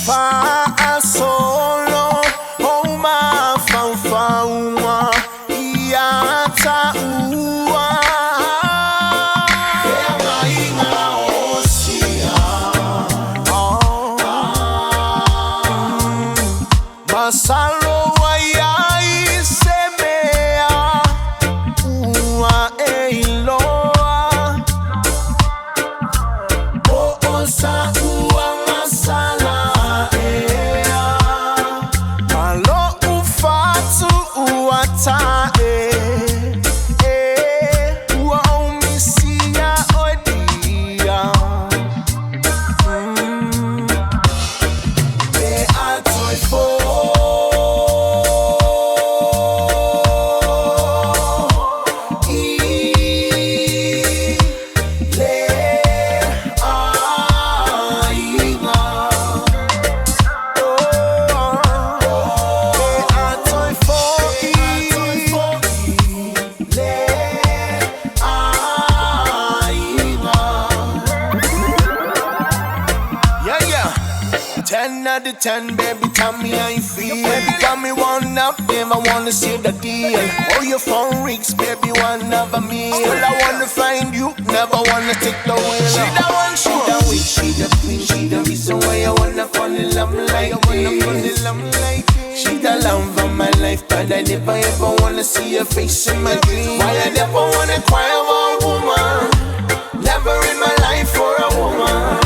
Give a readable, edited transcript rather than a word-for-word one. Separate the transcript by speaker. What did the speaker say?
Speaker 1: Fa solo, oh ma fa uma, iata ua. Masalo wayai semea, ua eiloa. O osa ua masala ea. Malo ufatu uata ua umisia odia. Me atoi fo. Ten out of 10, baby, tell me how you feel. Baby, got me one up, babe, I wanna see the deal. Oh, your phone reeks, baby, one of a meal. Still, I wanna find you, never wanna take the wheel. She the one, she the witch, she the queen, she the reason why I wanna fall in love like this. She the love of my life, but I never ever wanna see her face in my dreams. Why I never wanna cry over a woman, never in my life for a woman.